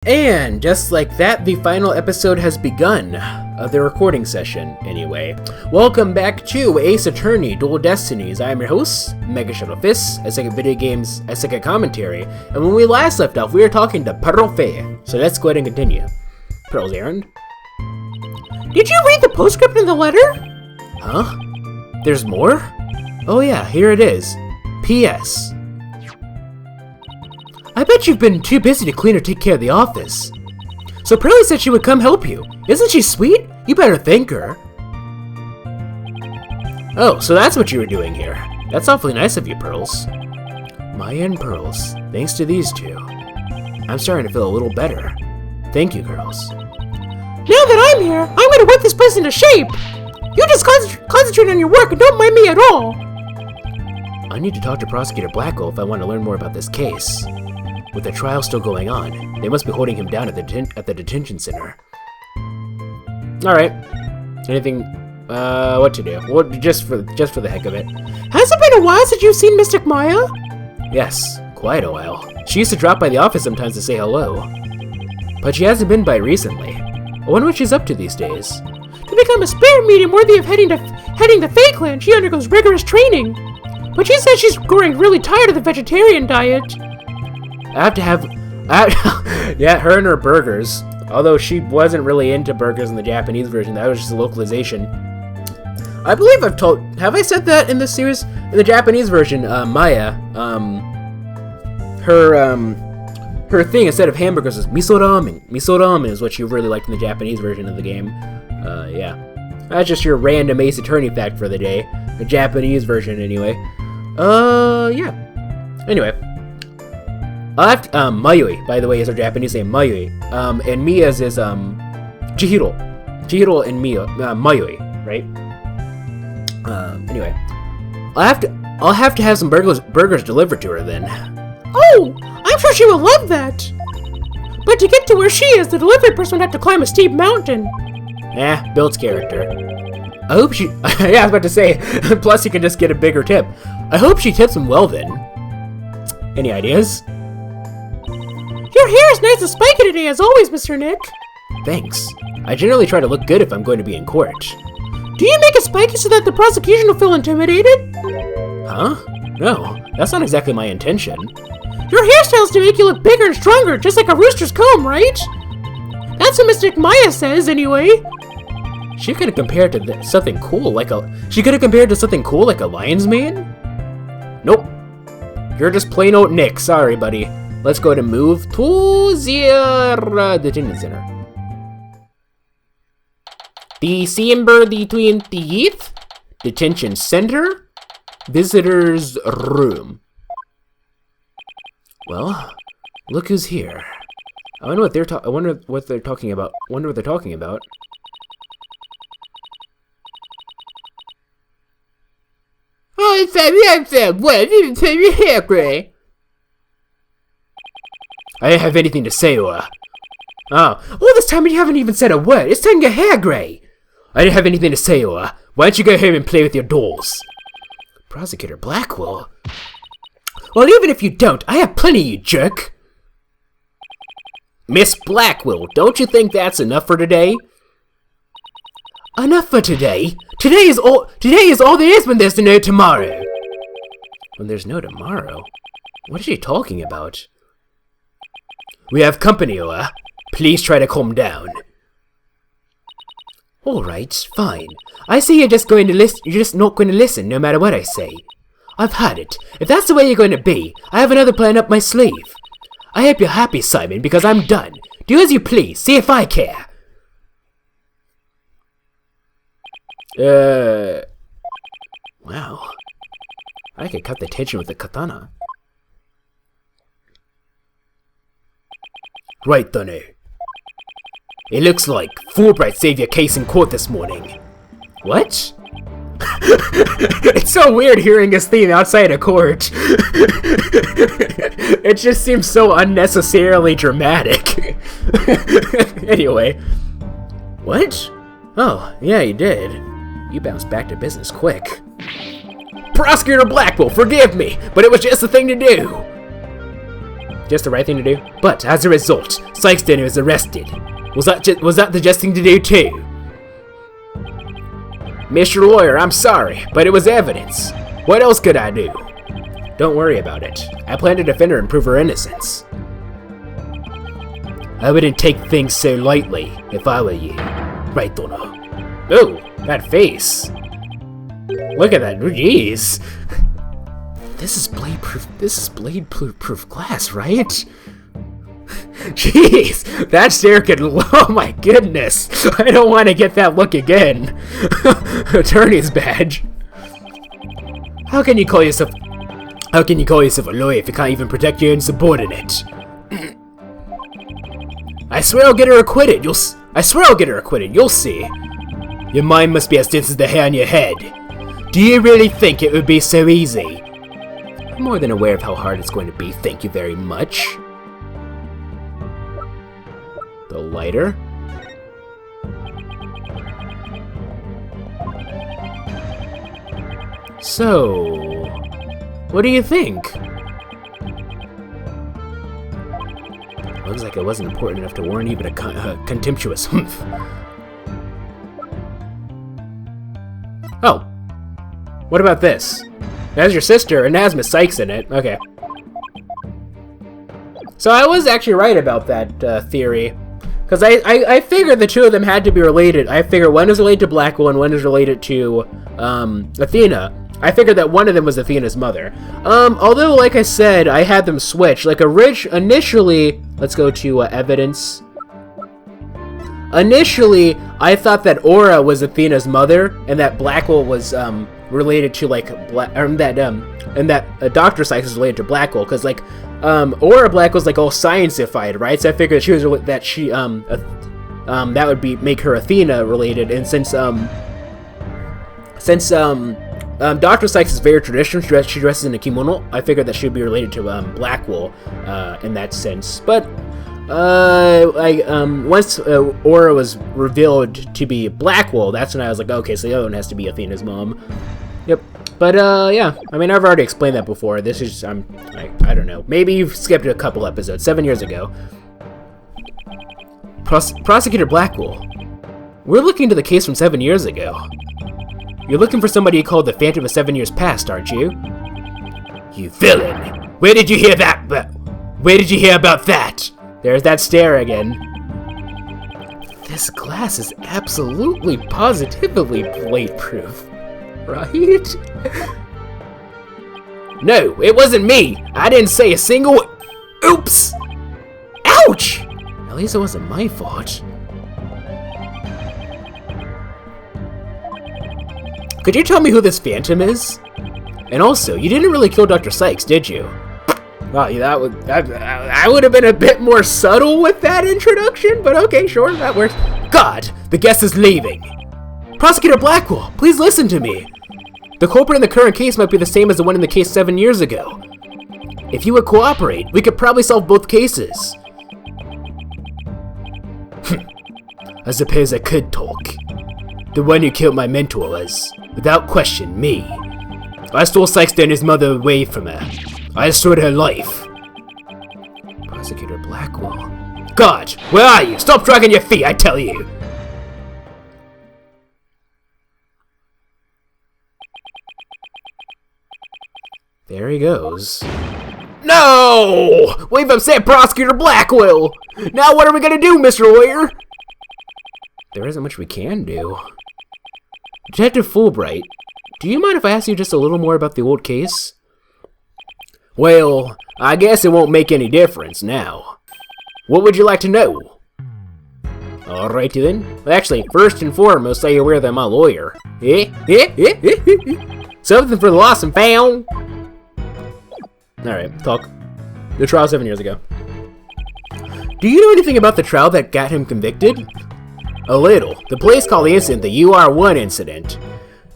And just like that, the final episode has begun of the recording session, anyway. Welcome back to Ace Attorney Dual Destinies. I am your host, MegaShadowFist, I second video games, I second commentary, and when we last left off, we were talking to Profe. So let's go ahead and continue. Pearl's errand. Did you read the postscript in the letter? Huh? There's more? Oh yeah, here it is. P.S. I bet you've been too busy to clean or take care of the office. So Pearlie said she would come help you. Isn't she sweet? You better thank her. Oh, so that's what you were doing here. That's awfully nice of you, Pearls. Maya and Pearls, thanks to these two, I'm starting to feel a little better. Thank you, girls. Now that I'm here, I'm gonna whip this place into shape. You just concentrate on your work and don't mind me at all. I need to talk to Prosecutor Blackwell if I want to learn more about this case. With the trial still going on, they must be holding him down at the detention center. Alright. Anything, what to do? Well, just for the heck of it. Has it been a while since you've seen Mystic Maya? Yes, quite a while. She used to drop by the office sometimes to say hello. But she hasn't been by recently. I wonder what she's up to these days. To become a spirit medium worthy of heading the Fake Land, she undergoes rigorous training. But she says she's growing really tired of the vegetarian diet. Yeah, her and her burgers. Although she wasn't really into burgers in the Japanese version, that was just a localization. I believe have I said that in this series? In the Japanese version, Maya, her thing instead of hamburgers is miso ramen. Miso ramen is what she really liked in the Japanese version of the game. Yeah. That's just your random Ace Attorney fact for the day. The Japanese version, anyway. Yeah. Anyway. Mayui, by the way, is her Japanese name, Mayui. And Mia's is, Chihiro. Chihiro and Mayui, right? Anyway. I'll have to have some burgers delivered to her then. Oh! I'm sure she will love that! But to get to where she is, the delivery person would have to climb a steep mountain. Builds character. I hope she... yeah, I was about to say, plus you can just get a bigger tip. I hope she tips him well then. Any ideas? Your hair is nice and spiky today, as always, Mr. Nick. Thanks. I generally try to look good if I'm going to be in court. Do you make it spiky so that the prosecution will feel intimidated? Huh? No, that's not exactly my intention. Your hairstyle is to make you look bigger and stronger, just like a rooster's comb, right? That's what Mystic Maya says, anyway. She could have compared to something cool like a lion's mane? Nope. You're just plain old Nick. Sorry, buddy. Let's go ahead and move to the detention center. December the 20th, detention center, visitors room. Well, look who's here. I wonder what they're talking about. Oh, it's what? I didn't tell your hair gray. I didn't have anything to say to her. Oh, all this time you haven't even said a word. It's turning your hair gray. I didn't have anything to say to her. Why don't you go home and play with your dolls? Prosecutor Blackwell? Well, even if you don't, I have plenty, you jerk. Miss Blackwell, don't you think that's enough for today? Enough for today? Today is all there is when there's no tomorrow. When there's no tomorrow? What is she talking about? We have company, Oa. Please try to calm down. Alright, fine. I see you're just not going to listen no matter what I say. I've had it. If that's the way you're going to be, I have another plan up my sleeve. I hope you're happy, Simon, because I'm done. Do as you please. See if I care. Wow. I could cut the tension with a katana. Right, Dunno. It looks like Fulbright saved your case in court this morning. What? It's so weird hearing his theme outside of court. It just seems so unnecessarily dramatic. Anyway. What? Oh, yeah, you did. You bounced back to business quick. Prosecutor Blackwell, forgive me, but it was just the thing to do. Just the right thing to do? But, as a result, Sykes Dinner is arrested. Was that the just thing to do, too? Mr. Lawyer, I'm sorry, but it was evidence. What else could I do? Don't worry about it. I plan to defend her and prove her innocence. I wouldn't take things so lightly if I were you. Right, Donna? Oh, that face. Look at that, jeez. This is blade-proof. This is blade-proof glass, right? Jeez, that stare could. Oh my goodness! I don't want to get that look again. Attorney's badge. How can you call yourself a lawyer if you can't even protect your insubordinate? I swear I'll get her acquitted. I swear I'll get her acquitted. You'll see. Your mind must be as dense as the hair on your head. Do you really think it would be so easy? I'm more than aware of how hard it's going to be. Thank you very much. The lighter. So, what do you think? Looks like it wasn't important enough to warrant even a contemptuous humph. Oh. What about this? It has your sister, and it has Miss Sykes in it. Okay. So I was actually right about that theory. Because I figured the two of them had to be related. I figured one is related to Blackwell and one is related to Athena. I figured that one of them was Athena's mother. Although, like I said, I had them switch. Like, initially, let's go to evidence. Initially, I thought that Aura was Athena's mother, and that Blackwell was related to like and that Dr. Sykes is related to Blackwell, because like Aura Blackwell's like all science-ified, right? So I figured she was that she that would make her Athena related, and since Dr. Sykes is very traditional, she dresses in a kimono, I figured that she would be related to Blackwell in that sense. But once Aura was revealed to be Blackwell, that's when I was like, okay, so the other one has to be Athena's mom. Yep. But yeah, I mean, I've already explained that before. This is I don't know. Maybe you've skipped a couple episodes. 7 years ago. Prosecutor Blackwell. We're looking into the case from 7 years ago. You're looking for somebody you called the Phantom of 7 years past, aren't you? You villain! Where did you hear that? Where did you hear about that? There's that stare again. This glass is absolutely, positively blade-proof, right? No, it wasn't me! I didn't say a single... Oops! Ouch! At least it wasn't my fault. Could you tell me who this Phantom is? And also, you didn't really kill Dr. Sykes, did you? Wow, I would have been a bit more subtle with that introduction, but okay, sure, that works. God, the guest is leaving. Prosecutor Blackwell, please listen to me. The culprit in the current case might be the same as the one in the case 7 years ago. If you would cooperate, we could probably solve both cases. I suppose I could talk. The one who killed my mentor was, without question, me. I stole Sykes and his mother away from her. I restored her life. Prosecutor Blackwell. God, where are you? Stop dragging your feet, I tell you! There he goes. No! We've upset Prosecutor Blackwell! Now what are we gonna do, Mr. Lawyer? There isn't much we can do. Detective Fulbright, do you mind if I ask you just a little more about the old case? Well, I guess it won't make any difference now. What would you like to know? Alrighty then. Actually, first and foremost, are you aware that I'm a lawyer? Something for the lost and found. Alright, talk. The trial 7 years ago. Do you know anything about the trial that got him convicted? A little. The police call the incident the UR1 incident.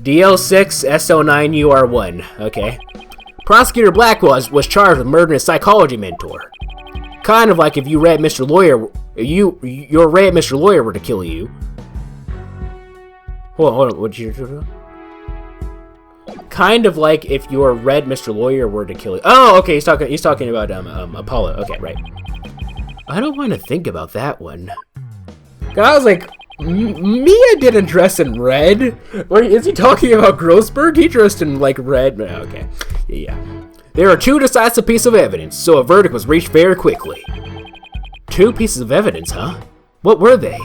DL6 SO9 UR1. Okay. Prosecutor Blackwell was charged with murdering his psychology mentor. Kind of like if you read Mr. Lawyer, your Ray Mr. Lawyer were to kill you. Hold on, what did you do? kind of like if your red Mr. Lawyer were to kill you. Oh, okay, he's talking about Apollo. Okay, right. I don't want to think about that one. I was like, Mia didn't dress in red. Or is he talking about Grossberg? He dressed in like red. Okay, yeah. There are 2 decisive pieces of evidence, so a verdict was reached very quickly. 2 pieces of evidence, huh? What were they?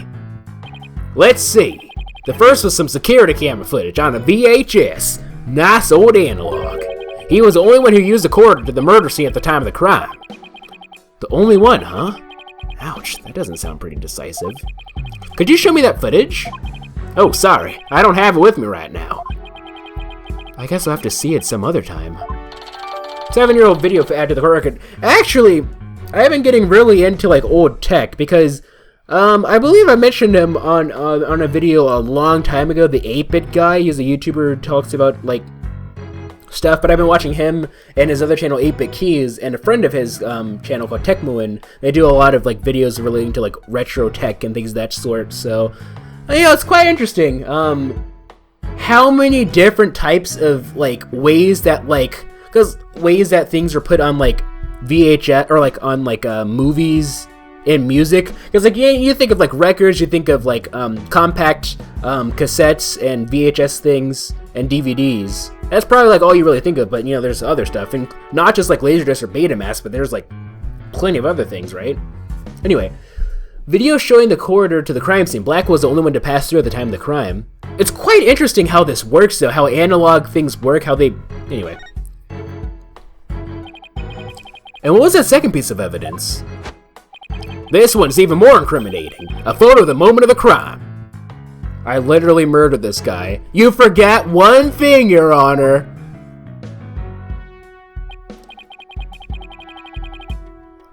Let's see. The first was some security camera footage on a VHS. Nice old analog. He was the only one who used the cord to the murder scene at the time of the crime. The only one, huh? Ouch, that doesn't sound pretty decisive. Could you show me that footage? Oh, sorry. I don't have it with me right now. I guess I'll have to see it some other time. 7-year-old video to add to the record. Actually, I've been getting really into like old tech because I believe I mentioned him on a video a long time ago. The 8-Bit guy. He's a YouTuber who talks about like stuff, but I've been watching him and his other channel 8-Bit Keys and a friend of his channel called Techmoin. They do a lot of like videos relating to like retro tech and things of that sort. So it's quite interesting. How many different types of like ways that things are put on like VHS or like on like movies and music, because like you think of like records, you think of like compact cassettes and VHS things and DVDs. That's probably like all you really think of, but there's other stuff, and not just like Laserdisc or Betamax, but there's like plenty of other things, right? Anyway, video showing the corridor to the crime scene. Black was the only one to pass through at the time of the crime. It's quite interesting how this works though, how analog things work, anyway. And what was that second piece of evidence? This one's even more incriminating. A photo of the moment of the crime. I literally murdered this guy. You forget one thing, Your Honor.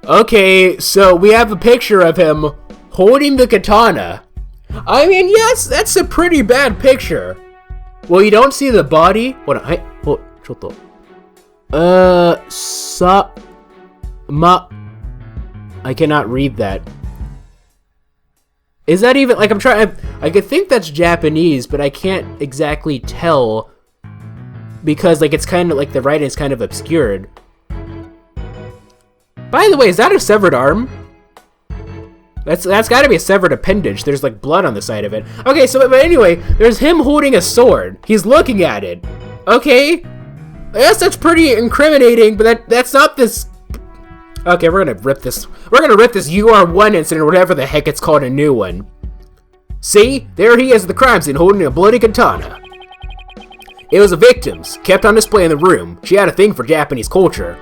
Okay, so we have a picture of him holding the katana. I mean, yes, that's a pretty bad picture. Well, you don't see the body. Hold on. I cannot read that. Is that even, like, I could think that's Japanese, but I can't exactly tell because, like, it's kind of, like, the writing is kind of obscured. By the way, is that a severed arm? That's gotta be a severed appendage. There's, like, blood on the side of it. Okay, so, but anyway, there's him holding a sword. He's looking at it. Okay. I guess that's pretty incriminating, but that's not this... Okay, we're gonna rip this UR1 incident, or whatever the heck it's called, a new one. See? There he is at the crime scene holding a bloody katana. It was a victim's, kept on display in the room. She had a thing for Japanese culture.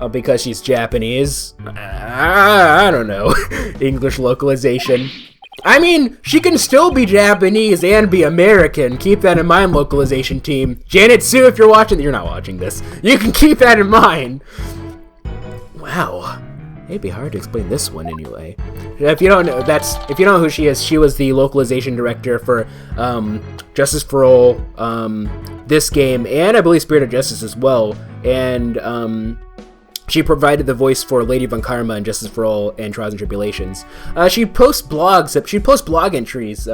Because she's Japanese? I don't know. English localization. I mean, she can still be Japanese and be American. Keep that in mind, localization team. Janet Sue, if you're watching... You're not watching this. You can keep that in mind. Wow, it'd be hard to explain this one anyway. If you don't know who she is, she was the localization director for Justice for All, this game, and I believe Spirit of Justice as well. And she provided the voice for Lady Von Karma in Justice for All and Trials and Tribulations. She posts blog entries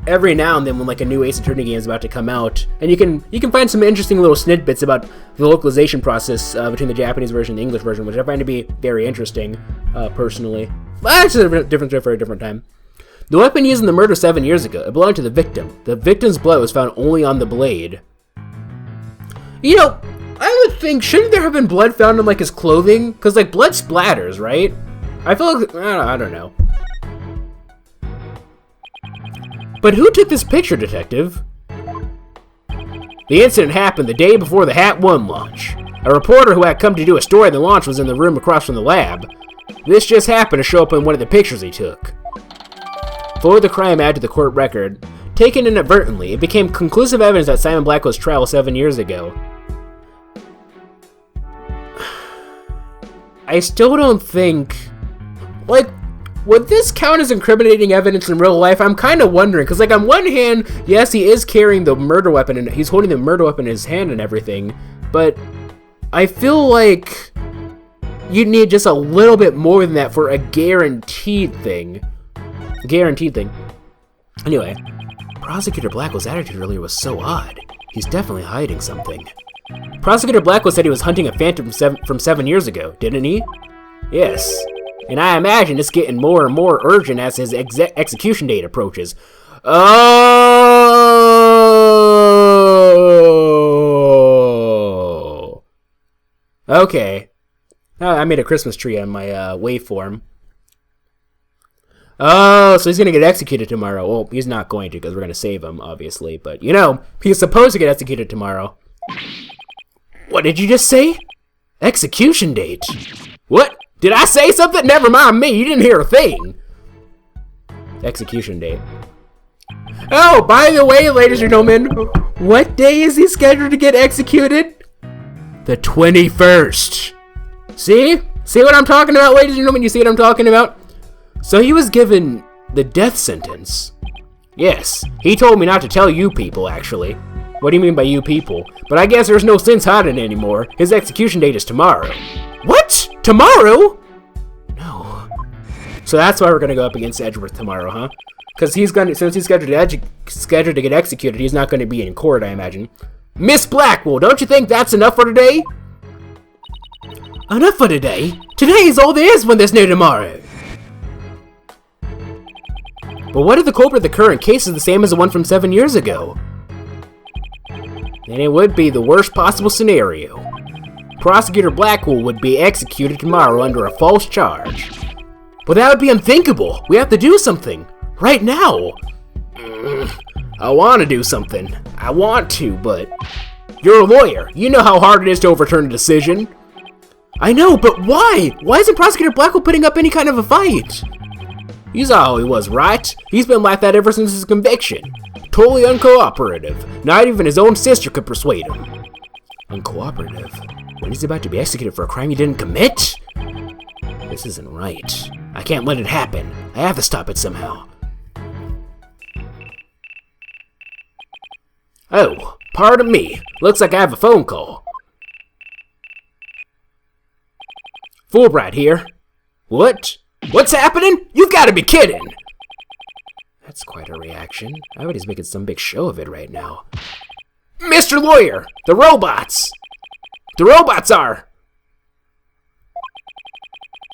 every now and then when like a new Ace Attorney game is about to come out, and you can find some interesting little snippets about the localization process between the Japanese version and the English version, which I find to be very interesting, personally. But that's a different story for a different time. The weapon used in the murder 7 years ago, it belonged to the victim. The victim's blood was found only on the blade. I would think, shouldn't there have been blood found on like his clothing? Because like blood splatters, right? I feel like, I don't know. But who took this picture, Detective? The incident happened the day before the Hat 1 launch. A reporter who had come to do a story on the launch was in the room across from the lab. This just happened to show up in one of the pictures he took. For the crime added to the court record, taken inadvertently, it became conclusive evidence that Simon Blackwell's trial 7 years ago. I still don't think... Like... Would this count as incriminating evidence in real life? I'm kind of wondering, because, like, on one hand, yes, he is carrying the murder weapon, and he's holding the murder weapon in his hand and everything, but I feel like you need just a little bit more than that for a guaranteed thing. Anyway, Prosecutor Blackwell's attitude earlier was so odd. He's definitely hiding something. Prosecutor Blackwell said he was hunting a phantom from 7 years ago, didn't he? Yes. And I imagine it's getting more and more urgent as his execution date approaches. Oh! Okay. I made a Christmas tree on my waveform. Oh, so he's going to get executed tomorrow. Well, he's not going to because we're going to save him, obviously. But, you know, he's supposed to get executed tomorrow. What did you just say? Execution date. What? Did I say something? Never mind me. You didn't hear a thing. Execution date. Oh, by the way, ladies and gentlemen, what day is he scheduled to get executed? The 21st. See? See what I'm talking about, ladies and gentlemen? You see what I'm talking about? So he was given the death sentence. Yes, he told me not to tell you people, actually. What do you mean by you people? But I guess there's no sense hiding anymore. His execution date is tomorrow. What? Tomorrow? No. So that's why we're gonna go up against Edgeworth tomorrow, huh? Because since he's scheduled to get executed, he's not gonna be in court, I imagine. Miss Blackwell, don't you think that's enough for today? Enough for today? Today is all there is when there's no tomorrow. But what if the culprit of the current case is the same as the one from 7 years ago? Then it would be the worst possible scenario. Prosecutor Blackwell would be executed tomorrow under a false charge. But that would be unthinkable. We have to do something. Right now. I want to do something. I want to, but... You're a lawyer. You know how hard it is to overturn a decision. I know, but why? Why isn't Prosecutor Blackwell putting up any kind of a fight? You saw how he was, right? He's been like that ever since his conviction. Totally uncooperative. Not even his own sister could persuade him. Uncooperative? When he's about to be executed for a crime he didn't commit? This isn't right. I can't let it happen. I have to stop it somehow. Oh, pardon me. Looks like I have a phone call. Fulbright here. What? What's happening? You've got to be kidding! That's quite a reaction. I bet he's making some big show of it right now. Mr. Lawyer! The robots! The robots are...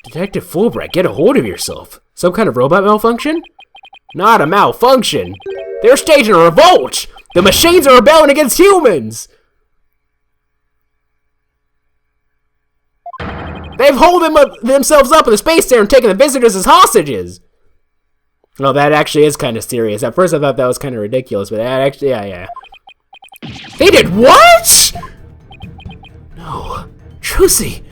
Detective Fulbright, get a hold of yourself. Some kind of robot malfunction? Not a malfunction. They're staging a revolt! The machines are rebelling against humans! They've holed themselves up in the space station and taken the visitors as hostages! Well, that actually is kind of serious. At first I thought that was kind of ridiculous, but that actually, yeah. They did what?! No. Trucy!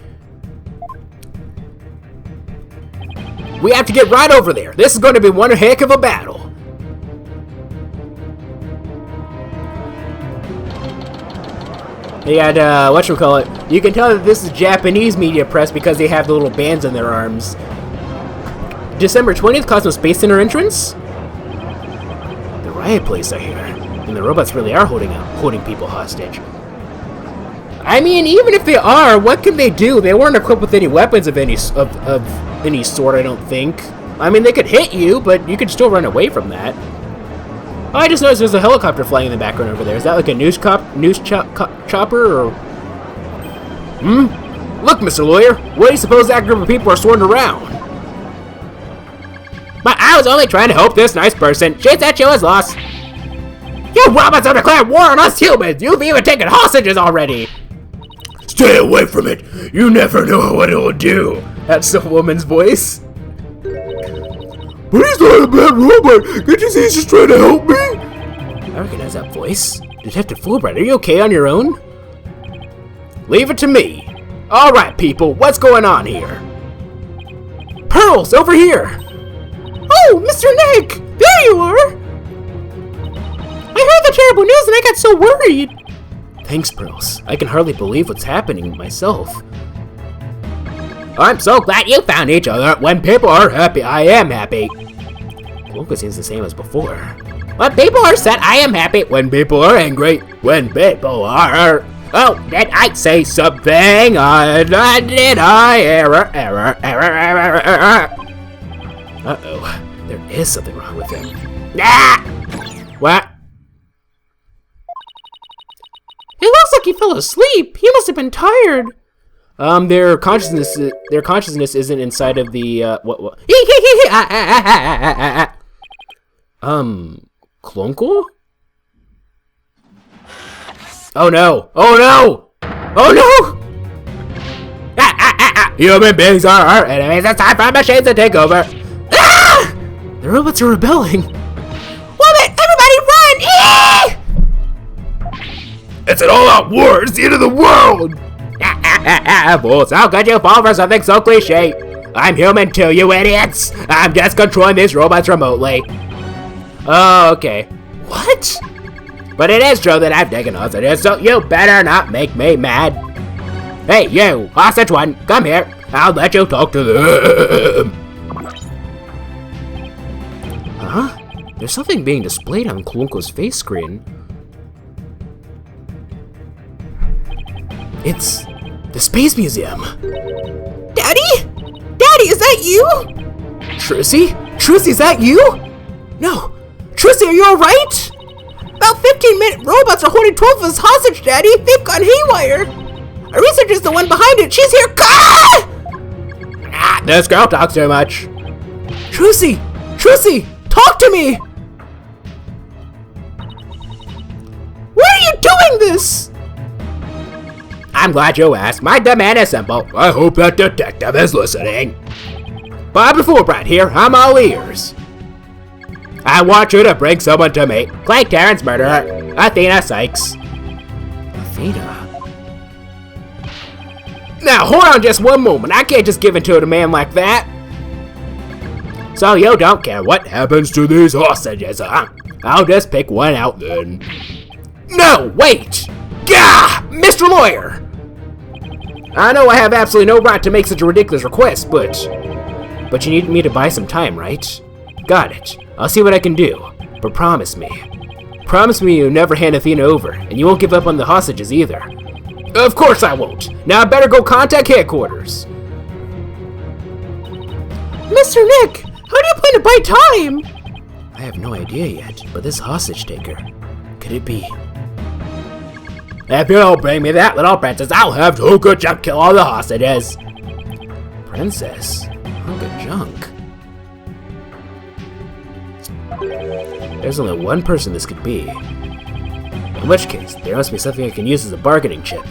We have to get right over there. This is going to be one heck of a battle. They had, whatchamacallit, you can tell that this is Japanese media press because they have the little bands on their arms. December 20th, Cosmos Space Center entrance? The riot police are here, and the robots really are holding people hostage. I mean, even if they are, what can they do? They weren't equipped with any weapons of any sort, I don't think. I mean, they could hit you, but you could still run away from that. Oh, I just noticed there's a helicopter flying in the background over there. Is that like a news chopper, or... Look, Mr. Lawyer, what do you suppose that group of people are swarming around? But I was only trying to help this nice person. She said she was lost. You robots have declared war on us humans! You've even taken hostages already! Stay away from it! You never know what it will do! That's the woman's voice. But he's not a bad robot! Can't you see he's just trying to help me? I recognize that voice. Detective Fulbright, are you okay on your own? Leave it to me. Alright, people, what's going on here? Pearls, over here! Oh, Mr. Nick! There you are! I heard the terrible news and I got so worried! Thanks, Pearls. I can hardly believe what's happening myself. I'm so glad you found each other. When people are happy, I am happy. Wonka seems the same as before. When people are sad, I am happy. When people are angry, when people are... Oh, did I say something? Did I? Error. Uh-oh. There is something wrong with him. Ah! What? he fell asleep. He must have been tired. Their consciousness isn't inside of the, what? Clonkel? Oh no! Oh no! Oh no! Human beings are our enemies. It's time for machines to take over. Ah! The robots are rebelling. Woman, everybody run! It's an all-out war. It's the end of the world. Fools, how could you fall for something so cliche? I'm human too, you idiots. I'm just controlling these robots remotely. Oh, okay. What? But it is true that I've taken hostages, so you better not make me mad. Hey, you, hostage one, come here. I'll let you talk to them. Huh? There's something being displayed on Klunko's face screen. It's the Space Museum. Daddy? Daddy, is that you? Trucy? Trucy, is that you? No. Trucy, are you alright? About 15-minute robots are holding 12 of us hostage, Daddy. They've gone haywire. Our researcher's the one behind it. She's here. This girl talks too much. Trucy! Trucy! Talk to me! Why are you doing this? I'm glad you asked. My demand is simple. I hope that detective is listening. Bob the Fulbright here. I'm all ears. I want you to bring someone to me. Clay Tarrant's murderer, Athena Cykes. Athena? Now, hold on just one moment. I can't just give it to a man like that. So you don't care what happens to these hostages, huh? I'll just pick one out then. No, wait! Gah! Mr. Lawyer! I know I have absolutely no right to make such a ridiculous request, but you need me to buy some time, right? Got it. I'll see what I can do. But promise me you'll never hand Athena over, and you won't give up on the hostages either. Of course I won't. Now I better go contact headquarters. Mr. Nick, how do you plan to buy time? I have no idea yet, but this hostage taker, could it be? If you don't bring me that little princess, I'll have Hookah Junk kill all the hostages. Princess? Hookah Junk? There's only one person this could be. In which case, there must be something I can use as a bargaining chip.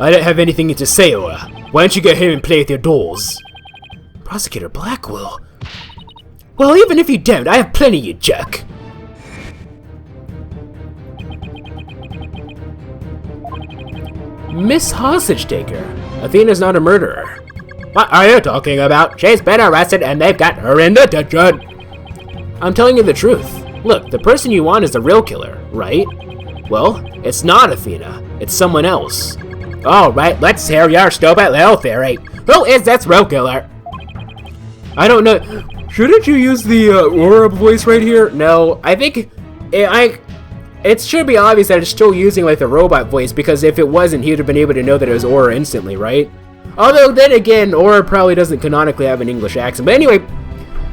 I don't have anything to say, Ora. Why don't you go home and play with your dolls? Prosecutor Blackwell? Well, even if you don't, I have plenty, you jerk. Miss Hostage Taker. Athena's not a murderer. What are you talking about? She's been arrested and they've got her in detention. I'm telling you the truth. Look, the person you want is the real killer, right? Well, it's not Athena. It's someone else. Alright, let's hear your stupid little theory. Who is this real killer? I don't know. Shouldn't you use the Aura voice right here? No, I think it should be obvious that it's still using like the robot voice, because if it wasn't, he would have been able to know that it was Aura instantly, right? Although then again, Aura probably doesn't canonically have an English accent. But anyway,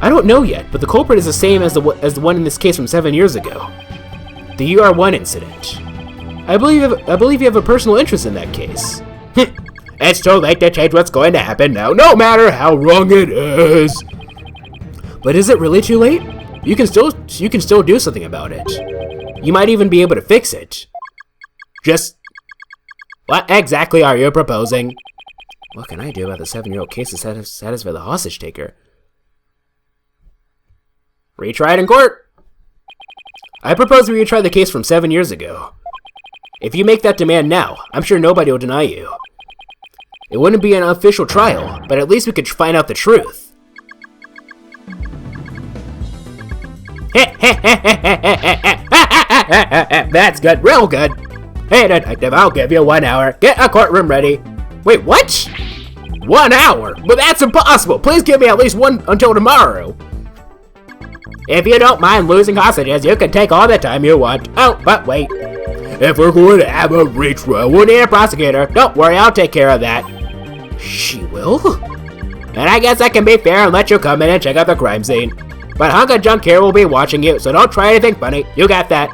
I don't know yet, but the culprit is the same as the one in this case from 7 years ago. The UR1 incident. I believe you have a personal interest in that case. It's too late to change what's going to happen now, no matter how wrong it is. But is it really too late? You can still do something about it. You might even be able to fix it. Just what exactly are you proposing? What can I do about the 7-year-old case to satisfy the hostage taker? Retry it in court. I propose we retry the case from 7 years ago. If you make that demand now, I'm sure nobody will deny you. It wouldn't be an official trial, but at least we could find out the truth. That's good, real good. Hey detective, I'll give you 1 hour. Get a courtroom ready. Wait, what? 1 hour? But that's impossible. Please give me at least one until tomorrow. If you don't mind losing hostages, you can take all the time you want. Oh, but wait. If we're going to have a retrial, we'll need a prosecutor. Don't worry, I'll take care of that. She will? And I guess I can be fair and let you come in and check out the crime scene. But Hunka Junk here will be watching you, so don't try anything funny. You got that.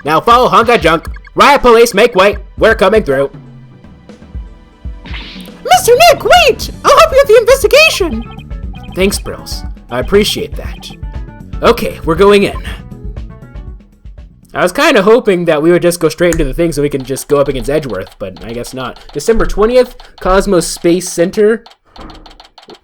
Now follow hunk of junk. Riot police, make way. We're coming through. Mr. Nick, wait! I'll help you with the investigation! Thanks, Brills. I appreciate that. Okay, we're going in. I was kind of hoping that we would just go straight into the thing so we can just go up against Edgeworth, but I guess not. December 20th, Cosmos Space Center,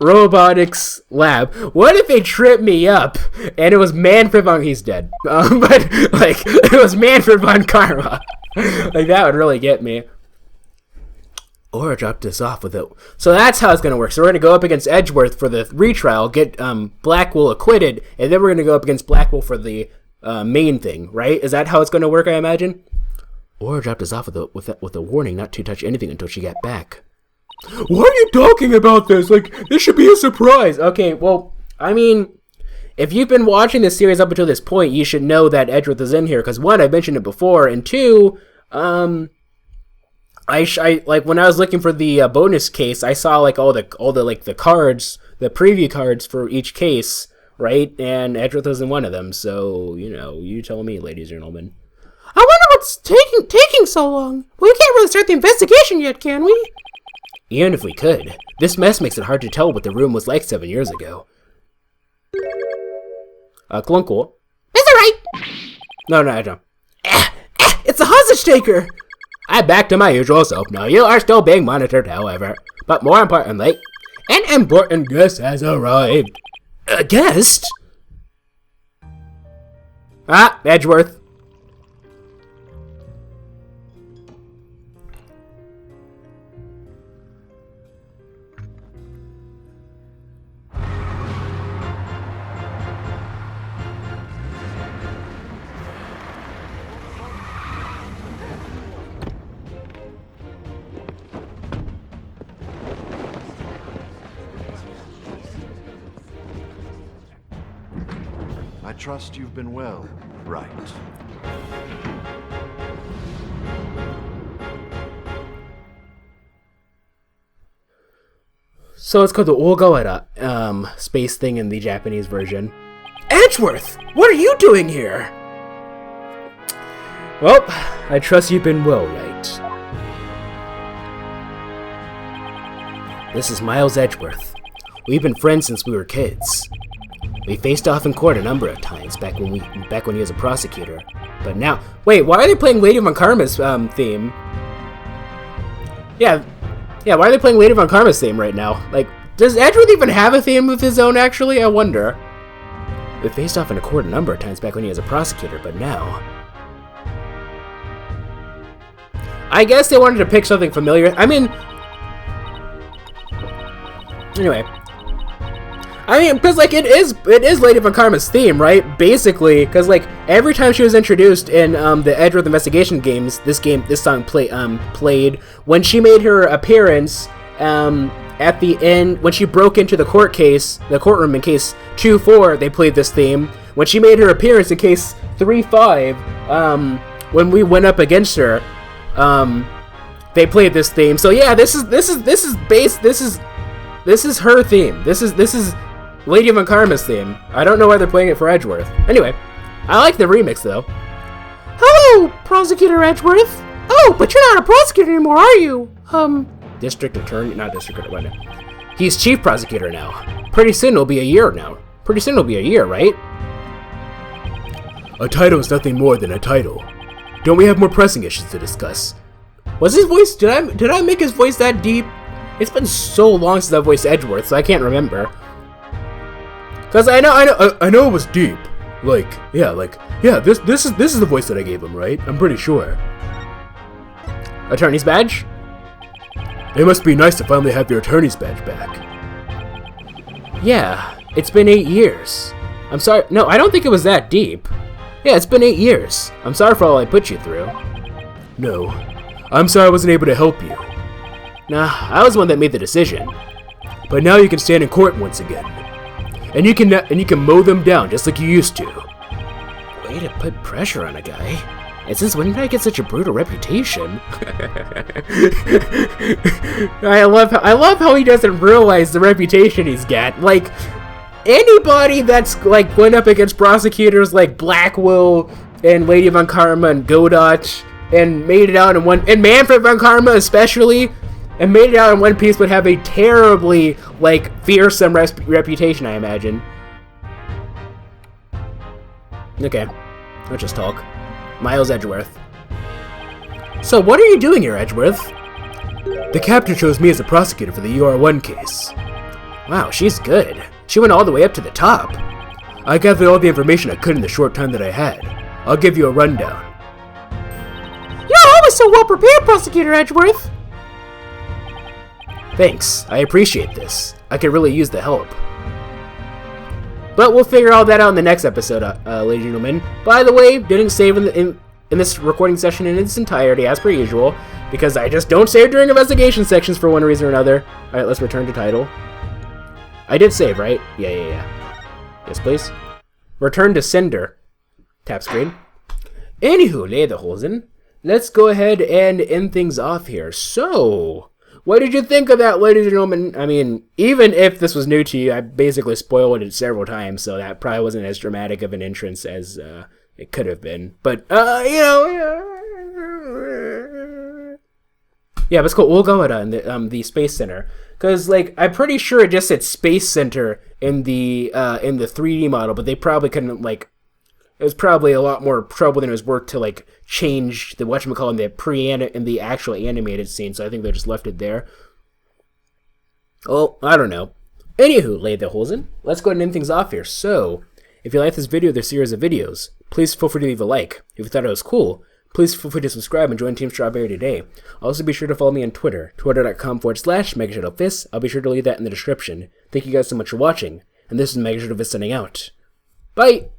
Robotics Lab. What if they tripped me up and it was Manfred von... He's dead. But, like, it was Manfred von Karma. Like, that would really get me. Or dropped us off with it. So that's how it's going to work. So we're going to go up against Edgeworth for the retrial, get Blackwell acquitted, and then we're going to go up against Blackwell for the main thing, right? Is that how it's going to work, I imagine? Or dropped us off with a warning not to touch anything until she got back. Why are you talking about this? Like, this should be a surprise. Okay, well, I mean, if you've been watching this series up until this point, you should know that Edgeworth is in here, because one, I mentioned it before, and two, I like when I was looking for the bonus case, I saw like all the like the cards, the preview cards for each case, right? And Edgeworth was in one of them. So you tell me, ladies and gentlemen. I wonder what's taking so long. We can't really start the investigation yet, can we? Even if we could, this mess makes it hard to tell what the room was like 7 years ago. Clunkle. Is it right? No, I don't. It's a hostage taker. I'm back to my usual self now. You are still being monitored, however. But more importantly, an important guest has arrived. A guest? Edgeworth. I trust you've been well, Wright. So it's called the Olgawara space thing in the Japanese version. Edgeworth! What are you doing here? Well, I trust you've been well, Wright. This is Miles Edgeworth. We've been friends since we were kids. We faced off in court a number of times back when he was a prosecutor. But now, wait, why are they playing Lady Von Karma's theme? Yeah, why are they playing Lady Von Karma's theme right now? Like, does Edgeworth even have a theme of his own, actually? I wonder. We faced off in a court a number of times back when he was a prosecutor, but now... I guess they wanted to pick something familiar. I mean... Anyway... because, like, it is Lady Von Karma's theme, right? Basically, because, like, every time she was introduced in the Edgeworth investigation games, this song played. When she made her appearance at the end, when she broke into the courtroom in case 2-4, they played this theme. When she made her appearance in case 3-5, when we went up against her, they played this theme. So yeah, this is her theme. This is Lady Von Karma's theme. I don't know why they're playing it for Edgeworth. Anyway, I like the remix though. Hello, Prosecutor Edgeworth. Oh, but you're not a prosecutor anymore, are you? District Attorney, not District Attorney. He's Chief Prosecutor now. Pretty soon it'll be a year now. Pretty soon it'll be a year, right? A title is nothing more than a title. Don't we have more pressing issues to discuss? Was his voice? Did I make his voice that deep? It's been so long since I voiced Edgeworth, so I can't remember. Cause I know it was deep. This is the voice that I gave him, right? I'm pretty sure. Attorney's badge? It must be nice to finally have your attorney's badge back. Yeah, it's been 8 years. I'm sorry. No, I don't think it was that deep. Yeah, it's been 8 years. I'm sorry for all I put you through. No, I'm sorry I wasn't able to help you. Nah, I was the one that made the decision. But now you can stand in court once again. And you can mow them down just like you used to. Way to put pressure on a guy. And since when did I get such a brutal reputation? I love how he doesn't realize the reputation he's got. Like, anybody that's like went up against prosecutors like Blackwell, and Lady Von Karma and Godot, and made it out in one, and Manfred Von Karma especially, and made it out in One Piece would have a terribly, like, fearsome reputation, I imagine. Okay, let's just talk. Miles Edgeworth. So what are you doing here, Edgeworth? The captain chose me as a prosecutor for the UR1 case. Wow, she's good. She went all the way up to the top. I gathered all the information I could in the short time that I had. I'll give you a rundown. You're always so well prepared, Prosecutor Edgeworth. Thanks, I appreciate this. I could really use the help. But we'll figure all that out in the next episode, ladies and gentlemen. By the way, didn't save in this recording session in its entirety, as per usual, because I just don't save during investigation sections for one reason or another. Alright, let's return to title. I did save, right? Yeah. Yes, please. Return to sender. Tap screen. Anywho, lederhosen, let's go ahead and end things off here. So, what did you think of that, ladies and gentlemen? I mean, even if this was new to you, I basically spoiled it several times, so that probably wasn't as dramatic of an entrance as it could have been. But, you know... Yeah, but it's cool. We'll go at the Space Center. Because, like, I'm pretty sure it just said Space Center in the 3D model, but they probably couldn't, like... It was probably a lot more trouble than it was worth to, like, change the whatchamacallit in the actual animated scene, so I think they just left it there. Well, I don't know. Anywho, lederhosen, let's go ahead and end things off here. So, if you like this video or this series of videos, please feel free to leave a like. If you thought it was cool, please feel free to subscribe and join Team Strawberry today. Also, be sure to follow me on Twitter, twitter.com/MegaShadowFist. I'll be sure to leave that in the description. Thank you guys so much for watching, and this is MegaShadowFist signing out. Bye!